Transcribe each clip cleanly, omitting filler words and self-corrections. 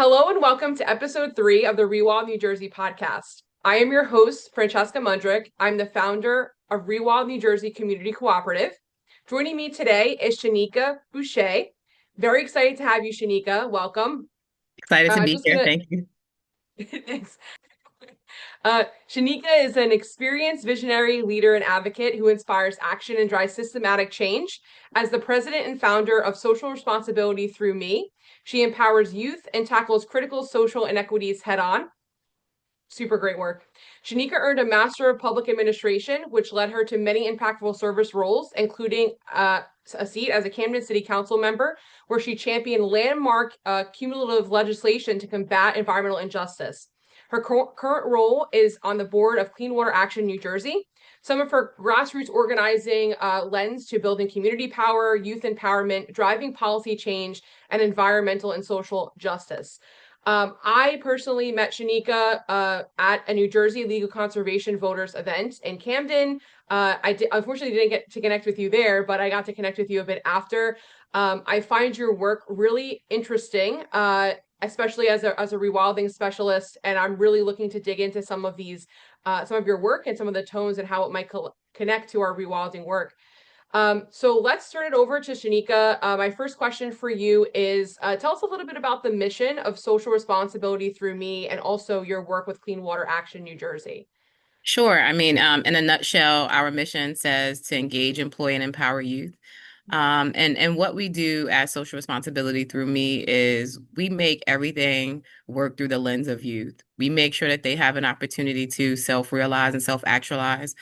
Hello and welcome to episode 3 of the Rewild New Jersey podcast. I am your host, Francesca Mundrick. I'm the founder of Rewild New Jersey Community Cooperative. Joining me today is Shaneka Boucher. Very excited to have you, Shaneka. Welcome. Excited to be Just here. gonna Thank you. Thanks. Shaneka is an experienced visionary leader and advocate who inspires action and drives systematic change. As the president and founder of Social Responsibility Through Me, she empowers youth and tackles critical social inequities head on. Super great work. Shaneka earned a Master of Public Administration, which led her to many impactful service roles, including a seat as a Camden City Council member, where she championed landmark cumulative legislation to combat environmental injustice. Her current role is on the board of Clean Water Action New Jersey. Some of her grassroots organizing lends to building community power, youth empowerment, driving policy change, and environmental and social justice. I personally met Shaneka at a New Jersey Legal Conservation Voters event in Camden. Unfortunately didn't get to connect with you there, but I got to connect with you a bit after. I find your work really interesting, especially as a rewilding specialist, and I'm really looking to dig into some of your work and some of the tones and how it might connect to our rewilding work. So let's turn it over to Shaneka. My first question for you is tell us a little bit about the mission of social responsibility through me and also your work with Clean Water Action New Jersey. Sure. In a nutshell, our mission says to engage, employ, and empower youth. And what we do as social responsibility through me is we make everything work through the lens of youth. We make sure that they have an opportunity to self-realize and self-actualize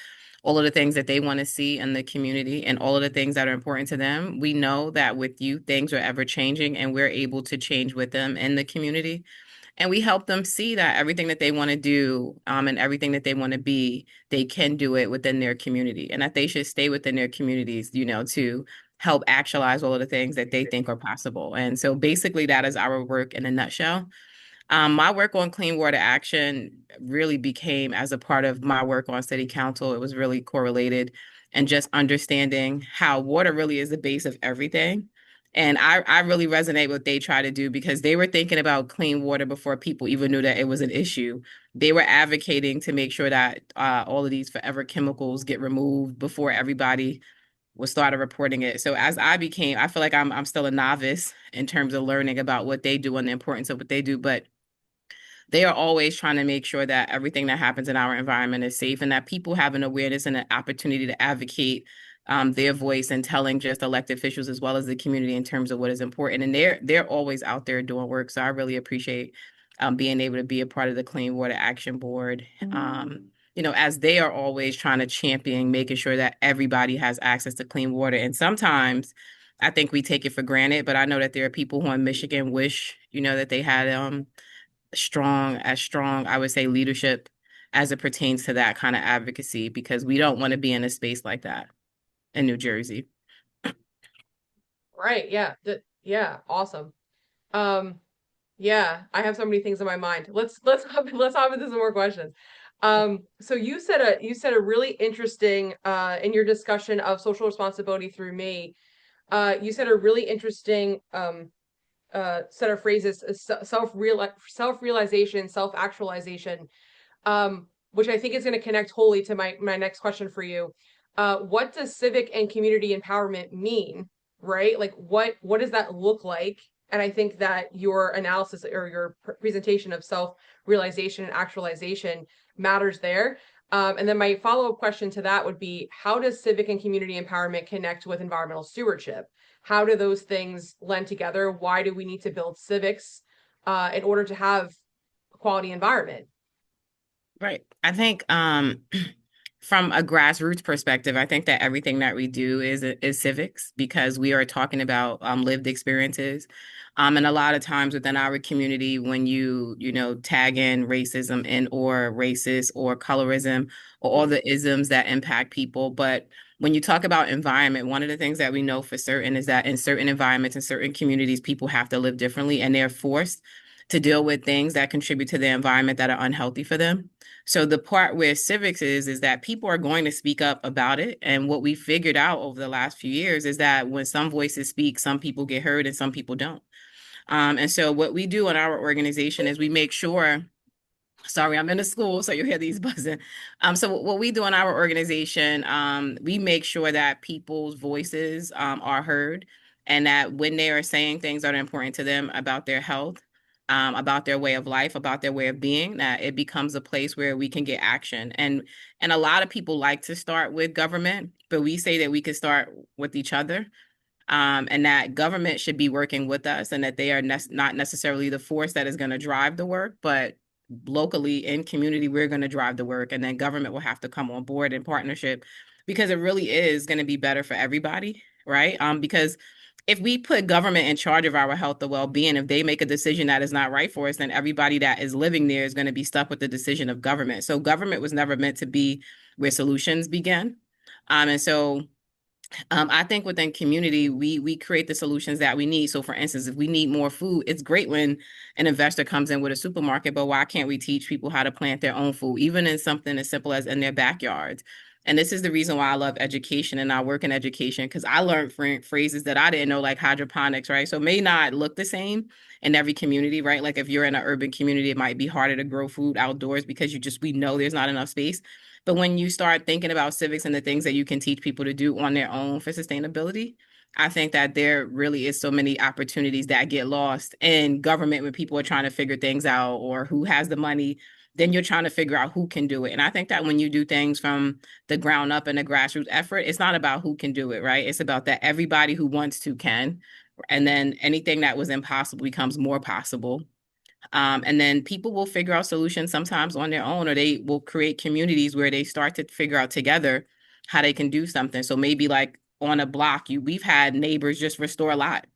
all of the things that they want to see in the community and all of the things that are important to them. We know that with youth, things are ever changing and we're able to change with them in the community. And we help them see that everything that they want to do, and everything that they want to be, they can do it within their community, and that they should stay within their communities, to help actualize all of the things that they think are possible. And so basically, that is our work in a nutshell. My work on Clean Water Action really became as a part of my work on City Council. It was really correlated and just understanding how water really is the base of everything. And I really resonate with what they try to do because they were thinking about clean water before people even knew that it was an issue. They were advocating to make sure that all of these forever chemicals get removed before everybody was started reporting it. So I feel like I'm still a novice in terms of learning about what they do and the importance of what they do, but they are always trying to make sure that everything that happens in our environment is safe and that people have an awareness and an opportunity to advocate their voice and telling just elected officials as well as the community in terms of what is important. And they're always out there doing work. So I really appreciate being able to be a part of the Clean Water Action Board. As they are always trying to champion making sure that everybody has access to clean water. And sometimes I think we take it for granted, but I know that there are people who in Michigan wish, that they had strong, I would say, leadership as it pertains to that kind of advocacy because we don't want to be in a space like that in New Jersey. Right. Yeah. Yeah. Awesome. Um, yeah, I have so many things in my mind. Let's hop into some more questions. So you said a really interesting in your discussion of social responsibility through me. You said a really interesting set of phrases: self-realization, self-actualization, which I think is going to connect wholly to my next question for you. What does civic and community empowerment mean, right? Like what does that look like? And I think that your analysis or your presentation of self-realization and actualization matters there. And then my follow-up question to that would be, how does civic and community empowerment connect with environmental stewardship? How do those things lend together? Why do we need to build civics in order to have a quality environment? Right. I think from a grassroots perspective, I think that everything that we do is civics because we are talking about lived experiences. And a lot of times within our community, when you tag in racism and or racist or colorism or all the isms that impact people, but when you talk about environment, one of the things that we know for certain is that in certain environments, in certain communities, people have to live differently and they're forced to deal with things that contribute to the environment that are unhealthy for them. So the part where civics is that people are going to speak up about it. And what we figured out over the last few years is that when some voices speak, some people get heard and some people don't. And so what we do in our organization is we make sure, sorry, I'm in a school, so you'll hear these buzzing. So what we do in our organization, we make sure that people's voices are heard, and that when they are saying things that are important to them about their health, about their way of life, about their way of being, that it becomes a place where we can get action. And a lot of people like to start with government, but we say that we can start with each other, and that government should be working with us, and that they are not necessarily the force that is going to drive the work, but locally in community, we're going to drive the work, and then government will have to come on board in partnership, because it really is going to be better for everybody, right? Because if we put government in charge of our health or well-being, if they make a decision that is not right for us, then everybody that is living there is going to be stuck with the decision of government. So government was never meant to be where solutions begin. And so I think within community, we create the solutions that we need. So for instance, if we need more food, it's great when an investor comes in with a supermarket, but why can't we teach people how to plant their own food, even in something as simple as in their backyards? And this is the reason why I love education and I work in education, because I learned phrases that I didn't know, like hydroponics, right? So it may not look the same in every community, right? Like if you're in an urban community, it might be harder to grow food outdoors because we know there's not enough space. But when you start thinking about civics and the things that you can teach people to do on their own for sustainability, I think that there really is so many opportunities that get lost in government when people are trying to figure things out, or who has the money. Then you're trying to figure out who can do it. And I think that when you do things from the ground up and a grassroots effort, it's not about who can do it, right? It's about that everybody who wants to can. And then anything that was impossible becomes more possible. And then people will figure out solutions sometimes on their own, or they will create communities where they start to figure out together how they can do something. So maybe like on a block, we've had neighbors just restore a lot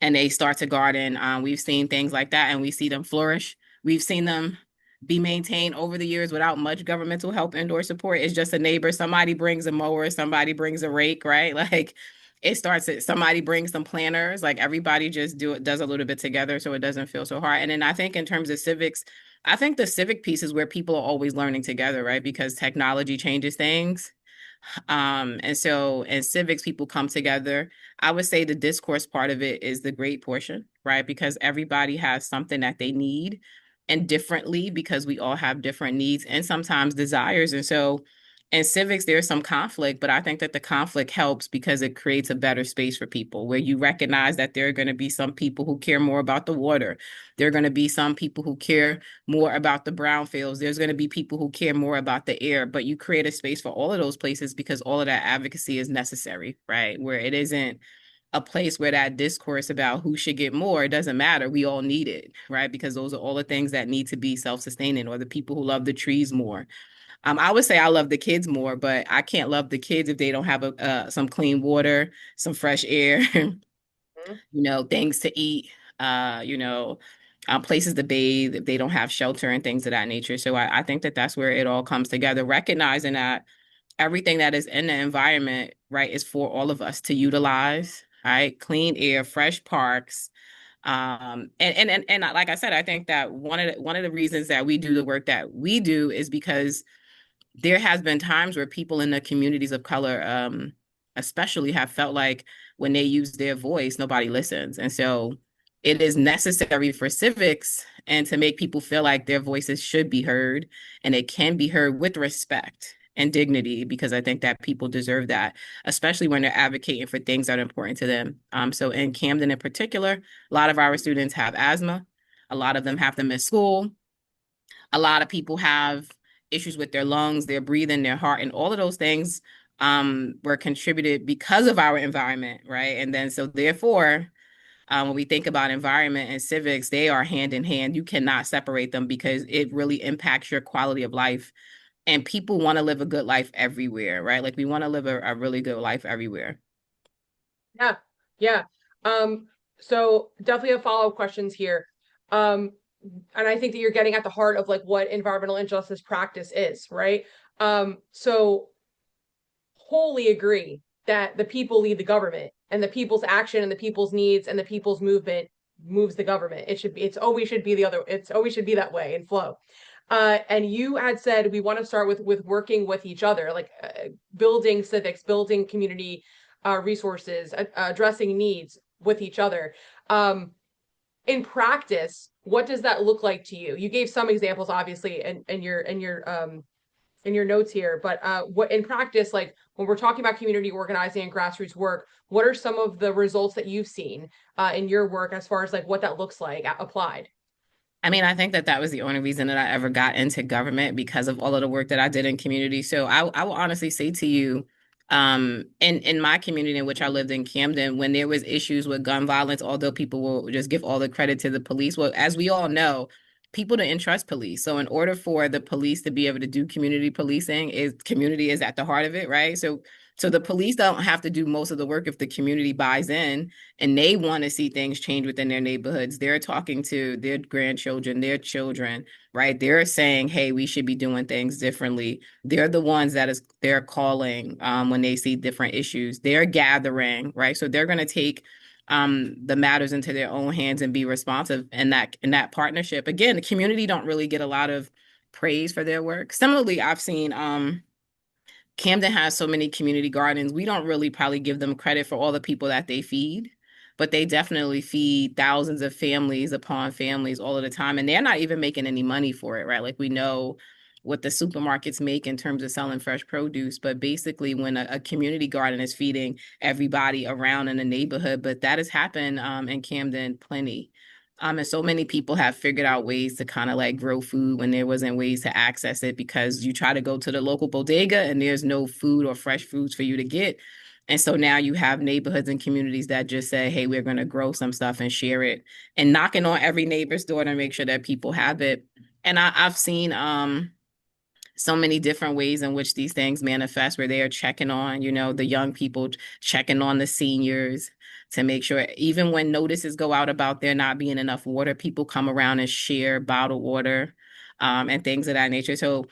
and they start to garden. We've seen things like that, and we see them flourish. We've seen them be maintained over the years without much governmental help and or support. It's just a neighbor. Somebody brings a mower, somebody brings a rake, right? Like it starts at somebody brings some planters. Like everybody just does a little bit together, so it doesn't feel so hard. And then I think in terms of civics, I think the civic piece is where people are always learning together, right? Because technology changes things. And so in civics, people come together. I would say the discourse part of it is the great portion, right? Because everybody has something that they need, and differently, because we all have different needs and sometimes desires. And so in civics, there's some conflict, but I think that the conflict helps because it creates a better space for people, where you recognize that there are going to be some people who care more about the water. There are going to be some people who care more about the brownfields. There's going to be people who care more about the air, but you create a space for all of those places because all of that advocacy is necessary, right? Where it isn't a place where that discourse about who should get more, it doesn't matter. We all need it, right? Because those are all the things that need to be self-sustaining, or the people who love the trees more. I would say I love the kids more, but I can't love the kids if they don't have some clean water, some fresh air, Mhm. things to eat, places to bathe, if they don't have shelter and things of that nature. So I think that that's where it all comes together, recognizing that everything that is in the environment, right, is for all of us to utilize, right? Clean air, fresh parks. And like I said, I think that one of the reasons that we do the work that we do is because there has been times where people in the communities of color, especially, have felt like when they use their voice, nobody listens. And so it is necessary for civics and to make people feel like their voices should be heard, and it can be heard with respect and dignity, because I think that people deserve that, especially when they're advocating for things that are important to them. So in Camden in particular, a lot of our students have asthma. A lot of them have to miss school. A lot of people have issues with their lungs, their breathing, their heart, and all of those things were contributed because of our environment, right? And then so therefore, when we think about environment and civics, they are hand in hand. You cannot separate them because it really impacts your quality of life. And people want to live a good life everywhere, right? Like we want to live a really good life everywhere. Yeah, yeah. Um, so definitely have follow-up questions here. Um, and I think that you're getting at the heart of like what environmental injustice practice is, right? So wholly agree that the people lead the government, and the people's action and the people's needs and the people's movement moves the government. It's always should be the other, it's always should be that way and flow. And you had said we want to start with working with each other, like building civics, building community resources, addressing needs with each other. Um, in practice, what does that look like to you? You gave some examples, obviously, in your notes here, but what in practice, like when we're talking about community organizing and grassroots work, what are some of the results that you've seen in your work as far as like what that looks like applied? I mean, I think that that was the only reason that I ever got into government because of all of the work that I did in community. So I will honestly say to you, in my community in which I lived in Camden, when there was issues with gun violence, although people will just give all the credit to the police, well, as we all know, people didn't trust police. So in order for the police to be able to do community policing, is community is at the heart of it, right? So the police don't have to do most of the work if the community buys in and they want to see things change within their neighborhoods. They're talking to their grandchildren, their children, right? They're saying, hey, we should be doing things differently. They're the ones they're calling when they see different issues. They're gathering, right? So they're going to take the matters into their own hands and be responsive in that partnership. Again, the community don't really get a lot of praise for their work. Similarly, I've seen Camden has so many community gardens. We don't really probably give them credit for all the people that they feed, but they definitely feed thousands of families upon families all of the time. And they're not even making any money for it, right? Like we know what the supermarkets make in terms of selling fresh produce, but basically when a community garden is feeding everybody around in the neighborhood, but that has happened in Camden plenty. And so many people have figured out ways to kind of like grow food when there wasn't ways to access it because you try to go to the local bodega and there's no food or fresh foods for you to get. And so now you have neighborhoods and communities that just say, hey, we're going to grow some stuff and share it and knocking on every neighbor's door to make sure that people have it. And I've seen so many different ways in which these things manifest where they are checking on, the young people, checking on the seniors to make sure even when notices go out about there not being enough water, people come around and share bottled water and things of that nature. So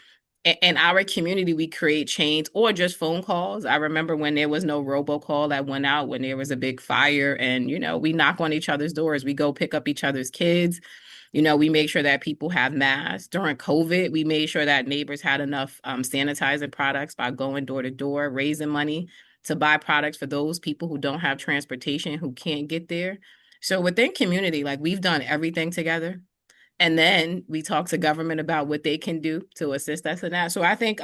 in our community, we create chains or just phone calls. I remember when there was no robocall that went out when there was a big fire and, we knock on each other's doors. We go pick up each other's kids. We make sure that people have masks. During COVID, we made sure that neighbors had enough sanitizing products by going door to door, raising money to buy products for those people who don't have transportation, who can't get there. So within community, like we've done everything together. And then we talk to government about what they can do to assist us in that. So I think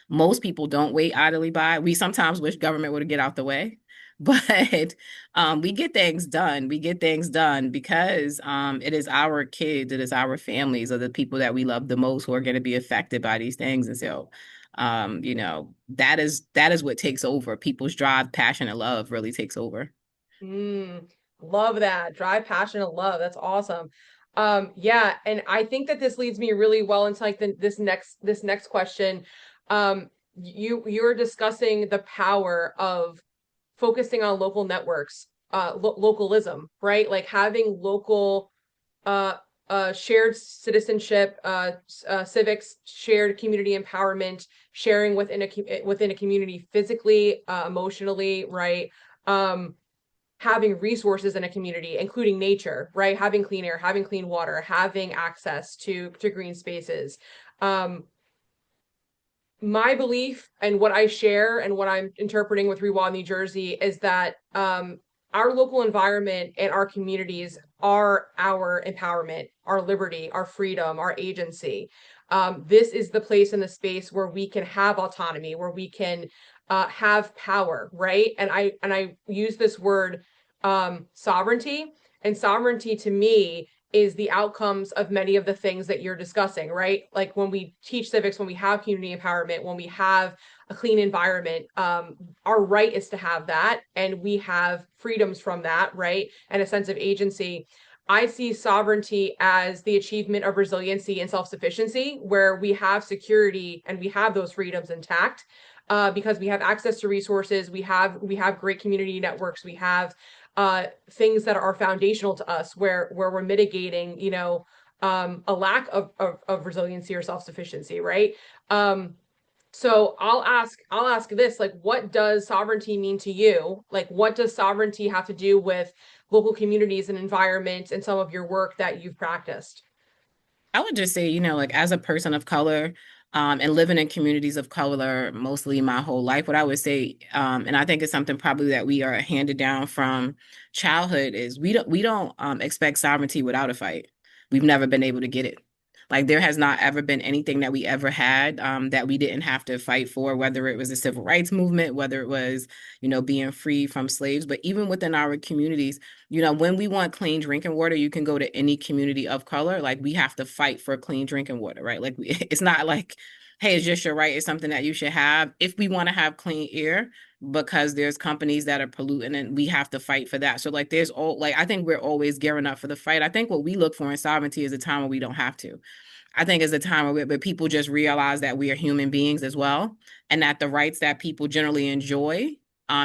most people don't wait idly by. We sometimes wish government would get out the way, but we get things done. We get things done because it is our kids, it is our families, or the people that we love the most who are going to be affected by these things. And so, that is what takes over. People's drive, passion, and love really takes over. Love that. Drive, passion, and love. That's awesome. Yeah, and I think that this leads me really well into like this next question. You're discussing the power of focusing on local networks, localism, right? Like having local shared citizenship, civics, shared community empowerment, sharing within a community physically, emotionally, right? Having resources in a community, including nature, right? Having clean air, having clean water, having access to green spaces. My belief and what I share and what I'm interpreting with Rewild New Jersey is that our local environment and our communities are our empowerment, our liberty, our freedom, our agency. This is the place and the space where we can have autonomy, where we can have power, right? And I use this word sovereignty, and sovereignty to me is the outcomes of many of the things that you're discussing, right? Like when we teach civics, when we have community empowerment, when we have a clean environment, our right is to have that, and we have freedoms from that, right? And a sense of agency. I see sovereignty as the achievement of resiliency and self-sufficiency, where we have security and we have those freedoms intact, because we have access to resources, we have great community networks, we have things that are foundational to us, where we're mitigating, a lack of resiliency or self-sufficiency, right? So I'll ask this, like, what does sovereignty mean to you? Like, what does sovereignty have to do with local communities and environments and some of your work that you've practiced? I would just say, like as a person of color, And living in communities of color mostly my whole life, what I would say, and I think it's something probably that we are handed down from childhood, is we don't expect sovereignty without a fight. We've never been able to get it. Like there has not ever been anything that we ever had that we didn't have to fight for, whether it was the civil rights movement, whether it was, being free from slaves. But even within our communities, when we want clean drinking water, you can go to any community of color. Like we have to fight for clean drinking water, right? Like it's not like, hey, it's just your right. It's something that you should have. If we want to have clean air, because there's companies that are polluting and we have to fight for that. So like there's all like I think we're always gearing up for the fight. I think what we look for in sovereignty is a time when we don't have to. I think is a time where people just realize that we are human beings as well, and that the rights that people generally enjoy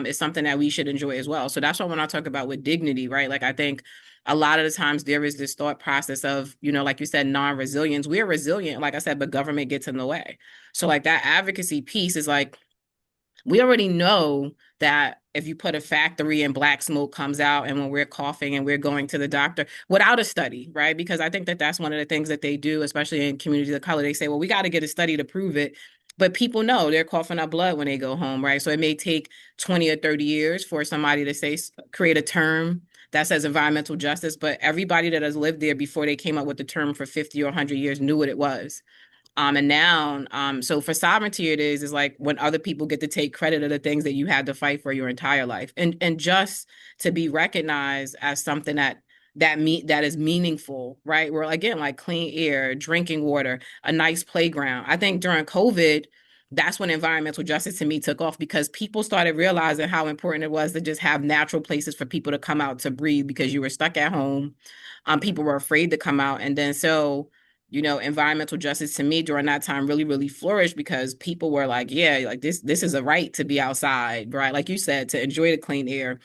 is something that we should enjoy as well. So that's why when I talk about with dignity, right? Like I think a lot of the times there is this thought process of, like you said, non-resilience. We're resilient, like I said, but government gets in the way. So like that advocacy piece is like, we already know that if you put a factory and black smoke comes out and when we're coughing and we're going to the doctor without a study, right? Because I think that that's one of the things that they do, especially in communities of color. They say, well, we got to get a study to prove it. But people know they're coughing up blood when they go home, right? So it may take 20 or 30 years for somebody to say, create a term that says environmental justice, but everybody that has lived there before they came up with the term for 50 or 100 years knew what it was. And now, so for sovereignty, is like when other people get to take credit of the things that you had to fight for your entire life, and just to be recognized as something that is meaningful, right? Where again, like clean air, drinking water, a nice playground. I think during COVID, that's when environmental justice to me took off because people started realizing how important it was to just have natural places for people to come out to breathe because you were stuck at home. People were afraid to come out, and then so environmental justice to me during that time really, really flourished because people were like, yeah, like this is a right to be outside, right? Like you said, to enjoy the clean air.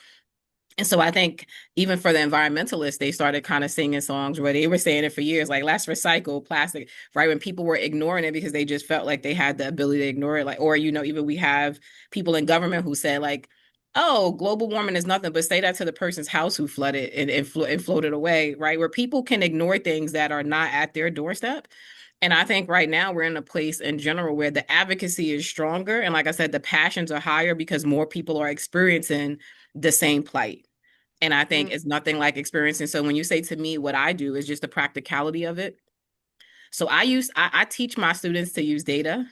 And so I think even for the environmentalists, they started kind of singing songs where they were saying it for years, like let's recycle plastic, right? When people were ignoring it because they just felt like they had the ability to ignore it. Like, or, even we have people in government who said like, oh, global warming is nothing, but say that to the person's house who flooded and floated away, right? Where people can ignore things that are not at their doorstep. And I think right now we're in a place in general where the advocacy is stronger. And like I said, the passions are higher because more people are experiencing the same plight. And I think Mm. it's nothing like experiencing. So when you say to me, what I do is just the practicality of it. So I teach my students to use data.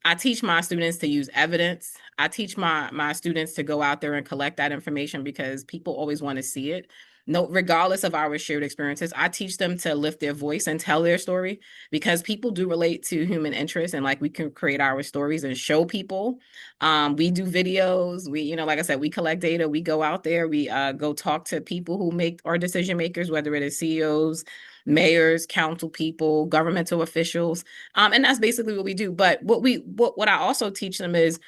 I teach my students to use evidence. I teach my students to go out there and collect that information because people always want to see it. No, regardless of our shared experiences, I teach them to lift their voice and tell their story because people do relate to human interest and like we can create our stories and show people. We do videos. We, like I said, we collect data. We go out there. We go talk to people who make our decision makers, whether it is CEOs, mayors, council people, governmental officials. And that's basically what we do. But what I also teach them is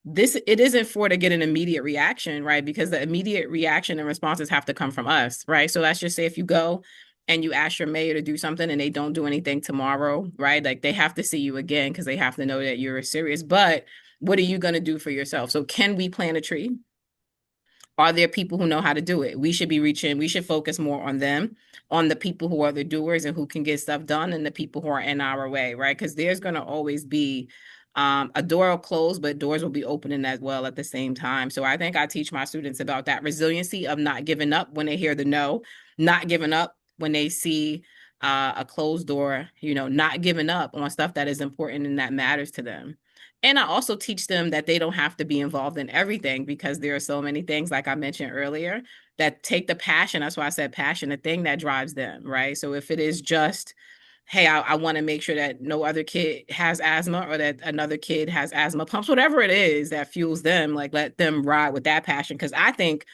this, it isn't for to get an immediate reaction, right? Because the immediate reaction and responses have to come from us, right? So let's just say if you go and you ask your mayor to do something and they don't do anything tomorrow, right? Like they have to see you again because they have to know that you're serious. But what are you going to do for yourself? So can we plant a tree? Are there people who know how to do it? We should focus more on them, on the people who are the doers and who can get stuff done and the people who are in our way, right? Because there's going to always be a door will close, but doors will be opening as well at the same time. So I think I teach my students about that resiliency of not giving up when they hear the no, not giving up when they see a closed door, not giving up on stuff that is important and that matters to them. And I also teach them that they don't have to be involved in everything because there are so many things, like I mentioned earlier, that take the passion. That's why I said passion, the thing that drives them, right? So if it is just, hey, I want to make sure that no other kid has asthma or that another kid has asthma pumps, whatever it is that fuels them, like let them ride with that passion. Because I think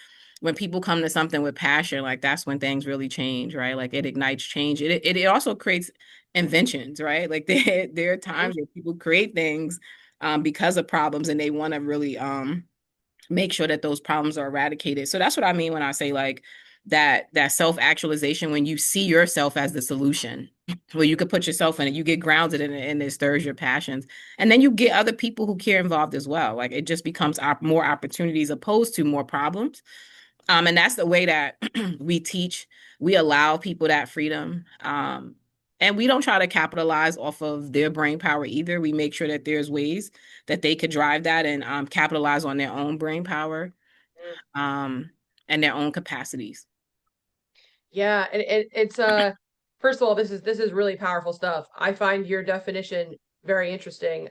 when people come to something with passion, like that's when things really change, right? Like it ignites change. It also creates inventions, right? Like there are Mhm. times where people create things because of problems and they want to really make sure that those problems are eradicated. So that's what I mean when I say like that self-actualization, when you see yourself as the solution, where you could put yourself in it, you get grounded in it and it stirs your passions. And then you get other people who care involved as well. Like it just becomes more opportunities opposed to more problems. And that's the way that we teach. We allow people that freedom. And we don't try to capitalize off of their brain power either. We make sure that there's ways that they could drive that and capitalize on their own brain power Mm. um, and their own capacities. Yeah, and it's first of all, this is really powerful stuff. I find your definition very interesting.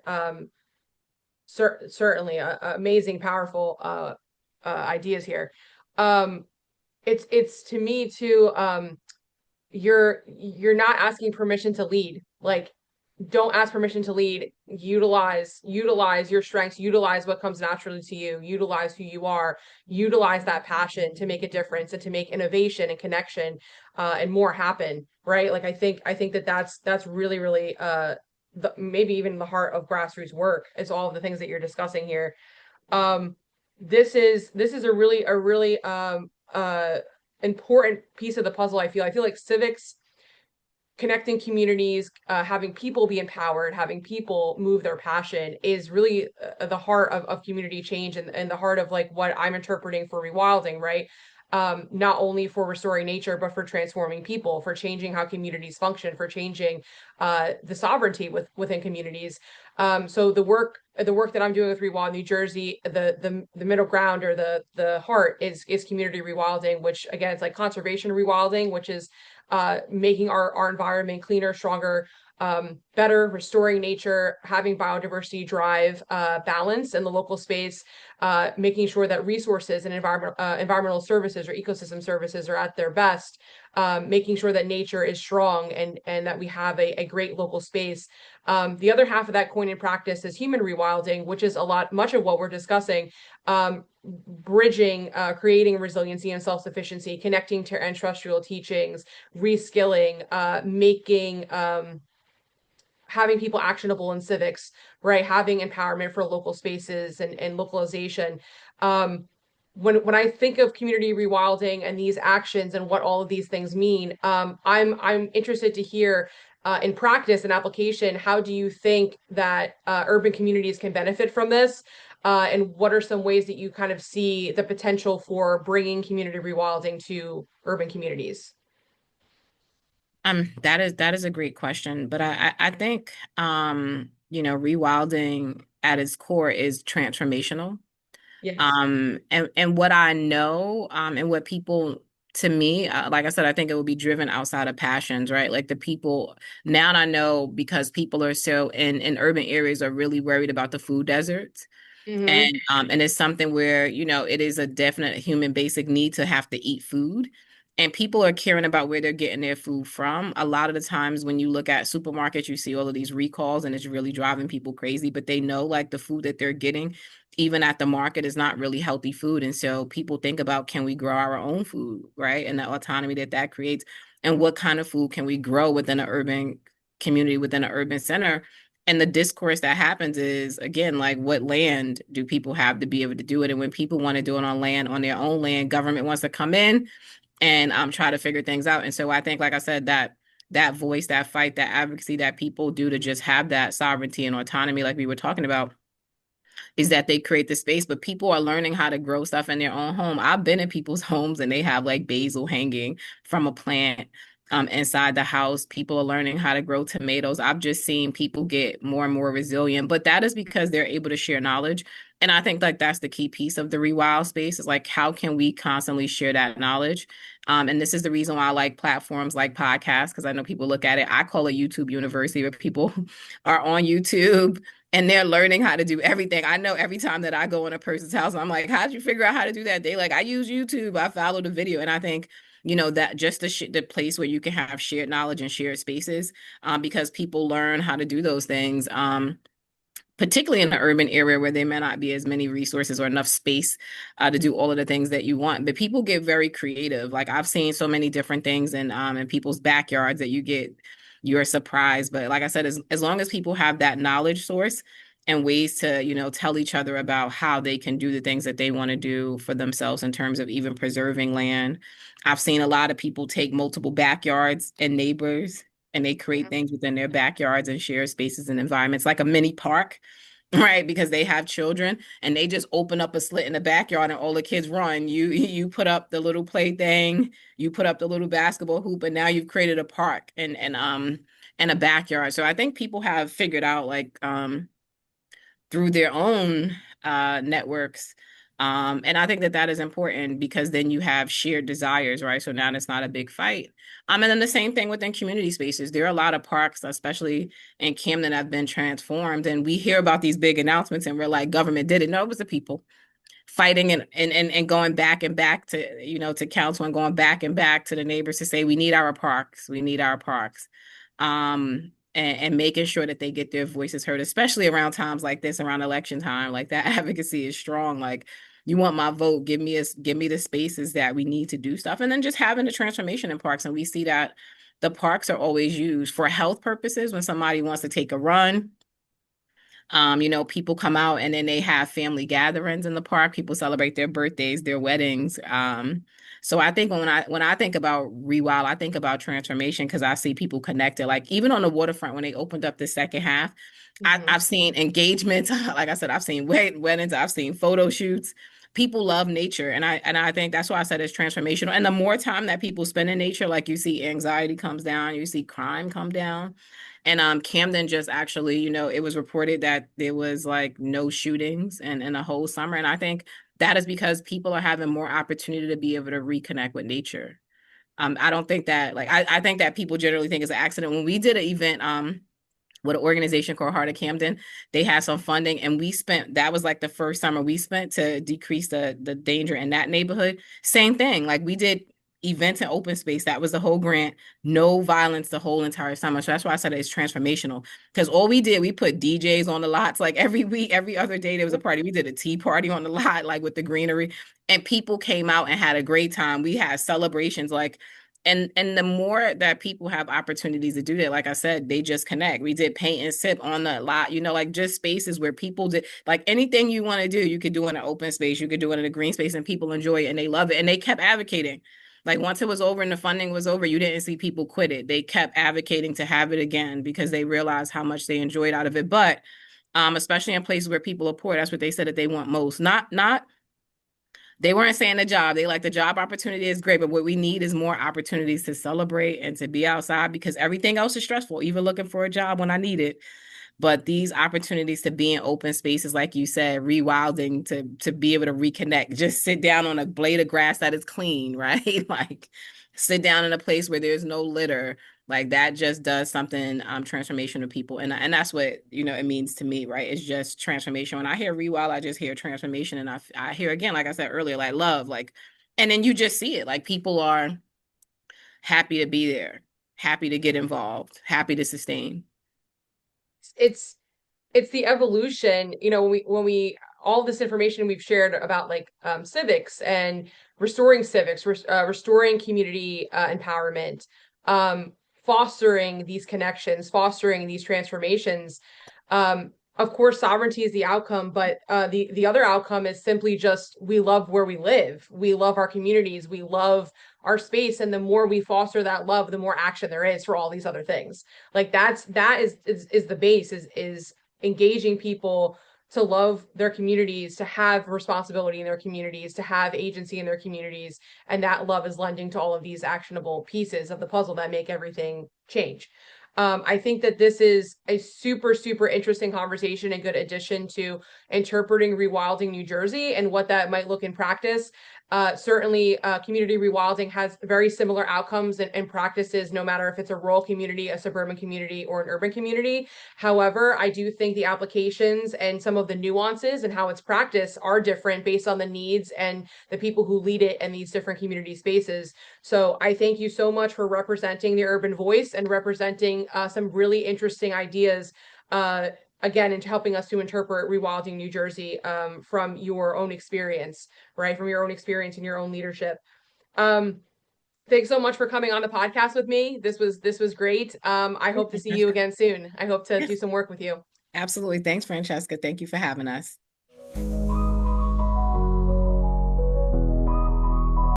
Certainly amazing, powerful ideas here. Um, it's to me too. You're not asking permission to lead. Like, don't ask permission to lead. Utilize your strengths, utilize what comes naturally to you, utilize who you are, utilize that passion to make a difference and to make innovation and connection and more happen, right? Like I think that that's really really maybe even the heart of grassroots work is all of the things that you're discussing here. um this is a really important piece of the puzzle. I feel like civics, connecting communities, having people be empowered, having people move their passion is really the heart of community change, and the heart of like what I'm interpreting for rewilding, right? Not only for restoring nature, but for transforming people, for changing how communities function, for changing the sovereignty within communities. So the work that I'm doing with Rewild New Jersey, the middle ground or the heart is community rewilding, which again it's like conservation rewilding, which is making our environment cleaner, stronger, better, restoring nature, having biodiversity drive balance in the local space, making sure that resources and environmental services or ecosystem services are at their best, making sure that nature is strong and that we have a great local space. The other half of that coin in practice is human rewilding, which is much of what we're discussing. Bridging, creating resiliency and self-sufficiency, connecting to ancestral teachings, reskilling, making having people actionable in civics, right? Having empowerment for local spaces and localization. When I think of community rewilding and these actions and what all of these things mean, I'm interested to hear in practice and application, how do you think that urban communities can benefit from this? And what are some ways that you kind of see the potential for bringing community rewilding to urban communities? That is a great question, but I think rewilding at its core is transformational. Yes. And what I know, and what people, to me, like I said, I think it will be driven outside of passions, right? Like the people now, I know because people are so in urban areas are really worried about the food deserts. Mm-hmm. And it's something where, it is a definite human basic need to have to eat food. And people are caring about where they're getting their food from. A lot of the times when you look at supermarkets, you see all of these recalls and it's really driving people crazy, but they know like the food that they're getting, even at the market, is not really healthy food. And so people think about, can we grow our own food, right? And the autonomy that that creates, and what kind of food can we grow within an urban community, within an urban center. And the discourse that happens is, again, like, what land do people have to be able to do it? And when people want to do it on land, on their own land, government wants to come in and try to figure things out. And so I think, like I said, that voice, that fight, that advocacy that people do to just have that sovereignty and autonomy, like we were talking about, is that they create the space, but people are learning how to grow stuff in their own home. I've been in people's homes and they have like basil hanging from a plant inside the house. People are learning how to grow tomatoes. I've just seen people get more and more resilient, but that is because they're able to share knowledge. And I think like that's the key piece of the Rewild space, is like, how can we constantly share that knowledge? And this is the reason why I like platforms like podcasts, because I know people look at it. I call it YouTube University, where people are on YouTube and they're learning how to do everything. I know every time that I go in a person's house, I'm like, how'd you figure out how to do that? They like, I use YouTube. I follow the video. And I think, that just the place where you can have shared knowledge and shared spaces, because people learn how to do those things. Particularly in an urban area where there may not be as many resources or enough space to do all of the things that you want. But people get very creative. Like I've seen so many different things in people's backyards that you're surprised. But like I said, as long as people have that knowledge source and ways to, tell each other about how they can do the things that they want to do for themselves in terms of even preserving land. I've seen a lot of people take multiple backyards and neighbors, and they create things within their backyards and share spaces and environments like a mini park, right? Because they have children and they just open up a slit in the backyard and all the kids run. You put up the little plaything, you put up the little basketball hoop, and now you've created a park. And and a backyard. So I think people have figured out like through their own networks. And I think that that is important because then you have shared desires, right? So now it's not a big fight. And then the same thing within community spaces. There are a lot of parks, especially in Camden, have been transformed. And we hear about these big announcements and we're like, government did it. No, it was the people fighting and going back and back to, to council and going back and back to the neighbors to say, we need our parks. We need our parks. And making sure that they get their voices heard, especially around times like this, around election time. Like that advocacy is strong. Like, you want my vote, give me the spaces that we need to do stuff. And then just having the transformation in parks. And we see that the parks are always used for health purposes when somebody wants to take a run. People come out and then they have family gatherings in the park. People celebrate their birthdays, their weddings. So I think when I think about Rewild, I think about transformation because I see people connected. Like even on the waterfront, when they opened up the second half, I've seen engagements. Like I said, I've seen weddings, I've seen photo shoots. People love nature, and I think that's why I said it's transformational. And the more time that people spend in nature, like you see anxiety comes down, you see crime come down. And Camden just actually, it was reported that there was like no shootings in a whole summer. And I think that is because people are having more opportunity to be able to reconnect with nature. I don't think that like I think that people generally think it's an accident. When we did an event with an organization called Heart of Camden, they had some funding and that was like the first summer we spent to decrease the danger in that neighborhood. Same thing. Like we did events in open space. That was the whole grant. No violence the whole entire summer. So that's why I said it's transformational. Because all we did, we put DJs on the lots. Like every week, every other day there was a party. We did a tea party on the lot, like with the greenery. And people came out and had a great time. We had celebrations like and the more that people have opportunities to do that, like I said, they just connect. We did paint and sip on the lot, like just spaces where people did like anything you want to do, you could do in an open space, you could do it in a green space, and people enjoy it and they love it. And they kept advocating. Like once it was over and the funding was over, you didn't see people quit it. They kept advocating to have it again because they realized how much they enjoyed out of it. But especially in places where people are poor, that's what they said that they want most. Not they weren't saying the job. They like the job opportunity is great, but what we need is more opportunities to celebrate and to be outside because everything else is stressful, even looking for a job when I need it. But these opportunities to be in open spaces, like you said, rewilding, to be able to reconnect, just sit down on a blade of grass that is clean, right? Like sit down in a place where there's no litter. Like that just does something transformation to people. And that's what, it means to me, right? It's just transformation. When I hear rewild, I just hear transformation. And I hear again, like I said earlier, like love, like, and then you just see it. Like people are happy to be there, happy to get involved, happy to sustain. It's the evolution, when we all this information we've shared about like civics and restoring civics, restoring community empowerment, fostering these connections, fostering these transformations. Of course, sovereignty is the outcome, but the other outcome is simply just we love where we live, we love our communities, we love our space, and the more we foster that love, the more action there is for all these other things. Like that is the base is engaging people to love their communities, to have responsibility in their communities, to have agency in their communities. And that love is lending to all of these actionable pieces of the puzzle that make everything change. I think that this is a super, super interesting conversation and good addition to interpreting rewilding New Jersey and what that might look in practice. Certainly, community rewilding has very similar outcomes and practices, no matter if it's a rural community, a suburban community, or an urban community. However, I do think the applications and some of the nuances and how it's practiced are different based on the needs and the people who lead it in these different community spaces. So I thank you so much for representing the urban voice and representing some really interesting ideas. Again, into helping us to interpret rewilding New Jersey from your own experience, right? From your own experience and your own leadership. Thanks so much for coming on the podcast with me. This was great. I hope to see you again soon. I hope to do some work with you. Absolutely. Thanks, Francesca. Thank you for having us.